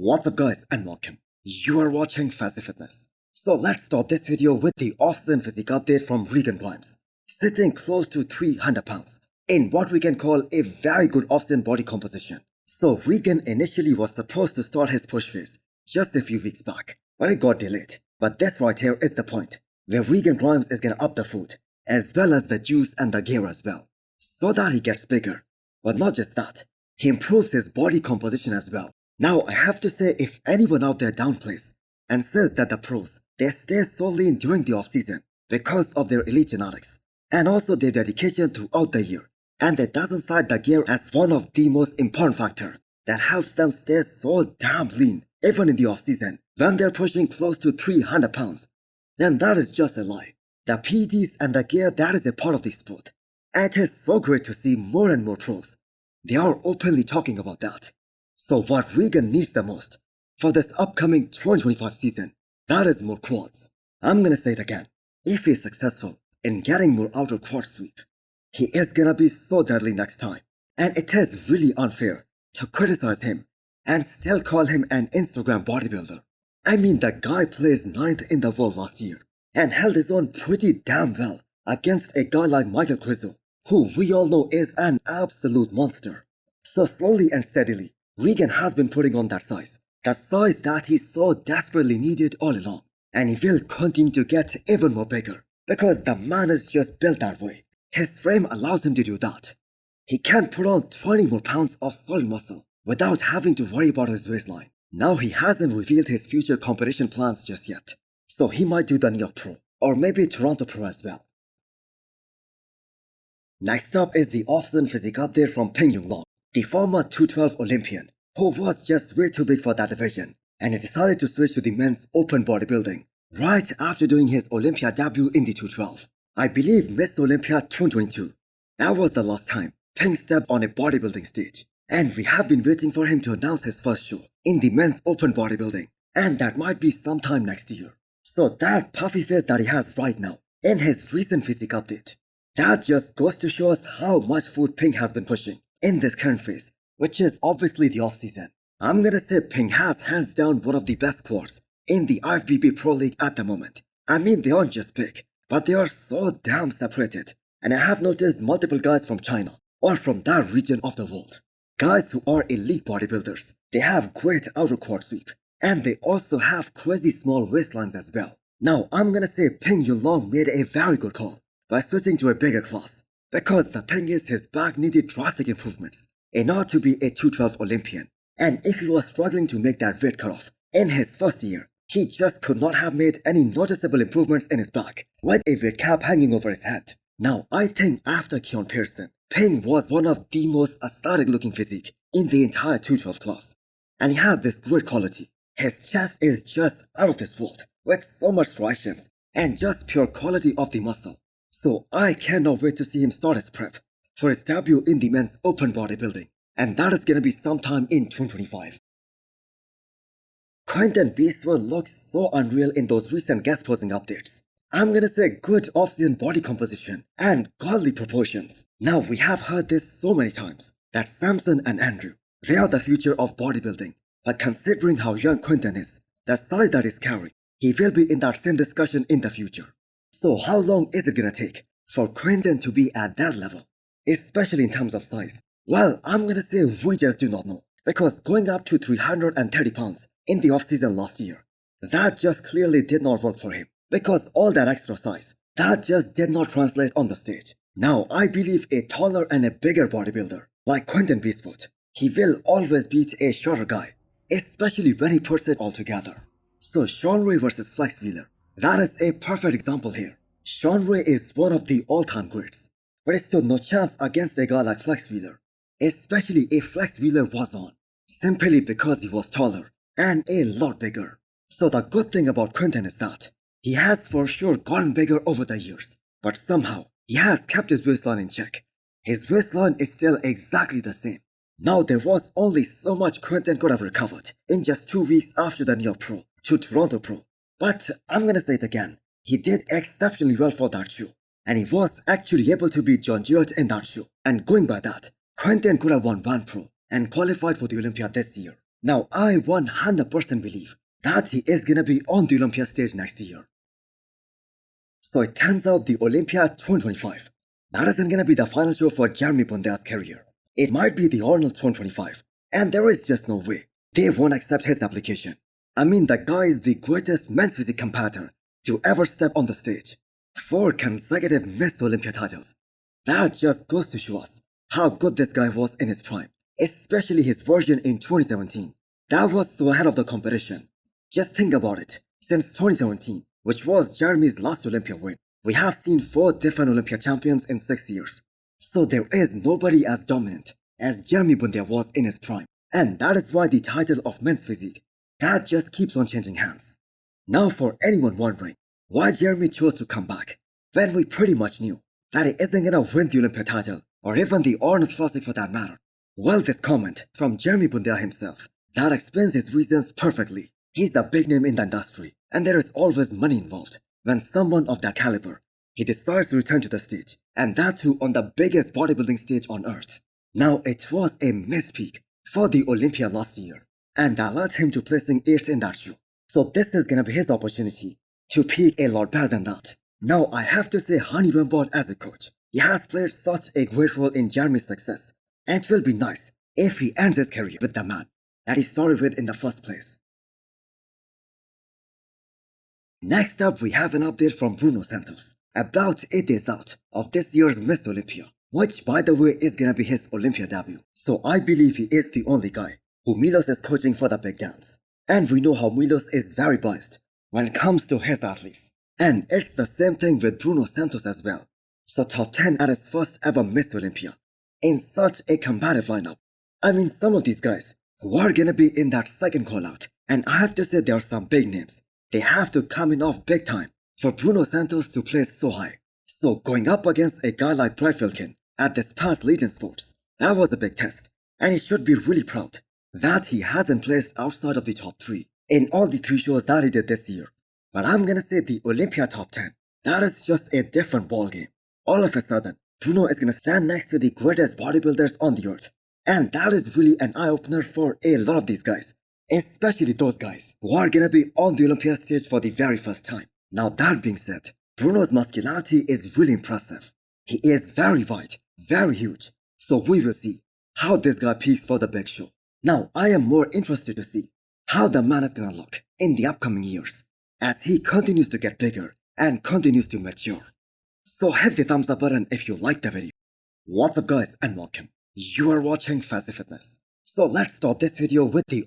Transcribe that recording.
What's up guys and welcome. You are watching Fazi Fitness. So let's start this video with the off-season physique update from Regan Grimes. Sitting close to 300 pounds in what we can call a very good off-season body composition. So Regan initially was supposed to start his push phase just a few weeks back, but it got delayed. But this right here is the point, where Regan Grimes is gonna up the food, as well as the juice and the gear as well, so that he gets bigger. But not just that, he improves his body composition as well. Now I have to say, if anyone out there downplays and says that the pros, they stay so lean during the off-season because of their elite genetics and also their dedication throughout the year, and that doesn't cite the gear as one of the most important factor that helps them stay so damn lean even in the off-season when they're pushing close to 300 pounds, then that is just a lie. The PEDs and the gear, that is a part of the sport, and it is so great to see more and more pros. They are openly talking about that. So what Regan needs the most for this upcoming 2025 season, that is more quads. I'm gonna say it again. If he's successful in getting more outer quad sweep, he is gonna be so deadly next time. And it is really unfair to criticize him and still call him an Instagram bodybuilder. I mean, the guy plays 9th in the world last year and held his own pretty damn well against a guy like Michael Crizo, who we all know is an absolute monster. So slowly and steadily, Regan has been putting on that size. The size that he so desperately needed all along. And he will continue to get even more bigger, because the man is just built that way. His frame allows him to do that. He can put on 20 more pounds of solid muscle without having to worry about his waistline. Now he hasn't revealed his future competition plans just yet, so he might do the New York Pro, or maybe Toronto Pro as well. Next up is the off-season physique update from Ping Yunglong, the former 212 Olympian, who was just way too big for that division, and he decided to switch to the men's open bodybuilding right after doing his Olympia debut in the 212. I believe Miss Olympia 2022. That was the last time Ping stepped on a bodybuilding stage, and we have been waiting for him to announce his first show in the men's open bodybuilding, and that might be sometime next year. So that puffy face that he has right now in his recent physique update, that just goes to show us how much food Ping has been pushing in this current phase, which is obviously the off-season. I'm gonna say Ping has hands down one of the best quads in the IFBB Pro League at the moment. I mean, they aren't just big, but they are so damn separated. And I have noticed multiple guys from China or from that region of the world, guys who are elite bodybuilders, they have great outer quad sweep, and they also have crazy small waistlines as well. Now I'm gonna say Ping Yunglong made a very good call by switching to a bigger class, because the thing is, his back needed drastic improvements in order to be a 212 Olympian. And if he was struggling to make that weight cutoff in his first year, he just could not have made any noticeable improvements in his back with a weight cap hanging over his head. Now I think after Keon Pearson, Ping was one of the most aesthetic looking physique in the entire 212 class. And he has this great quality. His chest is just out of this world with so much striations and just pure quality of the muscle. So I cannot wait to see him start his prep for his debut in the men's open bodybuilding, and that is gonna be sometime in 2025. Quinton Eriya looks so unreal in those recent guest posing updates. I'm gonna say good off-season body composition and godly proportions. Now we have heard this so many times that Samson and Andrew, they are the future of bodybuilding, but considering how young Quinton is, the size that he's carrying, he will be in that same discussion in the future. So how long is it gonna take for Quinton to be at that level, especially in terms of size? Well, I'm gonna say we just do not know, because going up to 330 pounds in the off-season last year, that just clearly did not work for him, because all that extra size, that just did not translate on the stage. Now I believe a taller and a bigger bodybuilder like Quinton Eriya, he will always beat a shorter guy, especially when he puts it all together. So Sean Ray versus Flex Wheeler, that is a perfect example here. Sean Ray is one of the all-time greats, but it stood no chance against a guy like Flex Wheeler, especially if Flex Wheeler was on, simply because he was taller and a lot bigger. So the good thing about Quinton is that he has for sure gotten bigger over the years, but somehow he has kept his waistline in check. His waistline is still exactly the same. Now there was only so much Quinton could have recovered in just 2 weeks after the New York Pro to Toronto Pro. But I'm gonna say it again, he did exceptionally well for that show, and he was actually able to beat John Jewett in that show. And going by that, Quinton could have won one Pro and qualified for the Olympia this year. Now I 100% believe that he is gonna be on the Olympia stage next year. So it turns out the Olympia 2025, that isn't gonna be the final show for Jeremy Buendia's career. It might be the Arnold 2025, and there is just no way they won't accept his application. I mean, the guy is the greatest men's physique competitor to ever step on the stage. 4 consecutive Miss Olympia titles. That just goes to show us how good this guy was in his prime, especially his version in 2017. That was so ahead of the competition. Just think about it. Since 2017, which was Jeremy's last Olympia win, we have seen 4 different Olympia champions in 6 years. So there is nobody as dominant as Jeremy Buendia was in his prime. And that is why the title of men's physique, that just keeps on changing hands. Now for anyone wondering why Jeremy chose to come back, when we pretty much knew that he isn't gonna win the Olympia title, or even the Arnold Classic for that matter. Well, this comment from Jeremy Buendia himself, that explains his reasons perfectly. He's a big name in the industry, and there is always money involved when someone of that caliber, he decides to return to the stage, and that too on the biggest bodybuilding stage on earth. Now it was a missed peak for the Olympia last year, and that led him to placing 8th in that show. So this is gonna be his opportunity to peak a lot better than that. Now I have to say Hani Rambod as a coach, he has played such a great role in Jeremy's success, and it will be nice if he ends his career with the man that he started with in the first place. Next up, we have an update from Bruno Santos, about 8 days out of this year's Miss Olympia, which by the way is gonna be his Olympia debut. So I believe he is the only guy who Milos is coaching for the big dance. And we know how Milos is very biased when it comes to his athletes. And it's the same thing with Bruno Santos as well. So top 10 at his first ever Miss Olympia, in such a combative lineup. I mean, some of these guys who are gonna be in that second call out, and I have to say there are some big names. They have to come in off big time for Bruno Santos to place so high. So going up against a guy like Brad Wilkin at this past Legion Sports, that was a big test, and he should be really proud that he hasn't placed outside of the top 3 in all the 3 shows that he did this year. But I'm gonna say the Olympia top 10, that is just a different ballgame. All of a sudden, Bruno is gonna stand next to the greatest bodybuilders on the earth. And that is really an eye-opener for a lot of these guys, especially those guys who are gonna be on the Olympia stage for the very first time. Now that being said, Bruno's muscularity is really impressive. He is very wide, very huge, so we will see how this guy peaks for the big show. Now I am more interested to see how the man is gonna look in the upcoming years as he continues to get bigger and continues to mature. So hit the thumbs up button if you liked the video. What's up guys and welcome. You are watching Fazi Fitness. So let's start this video with the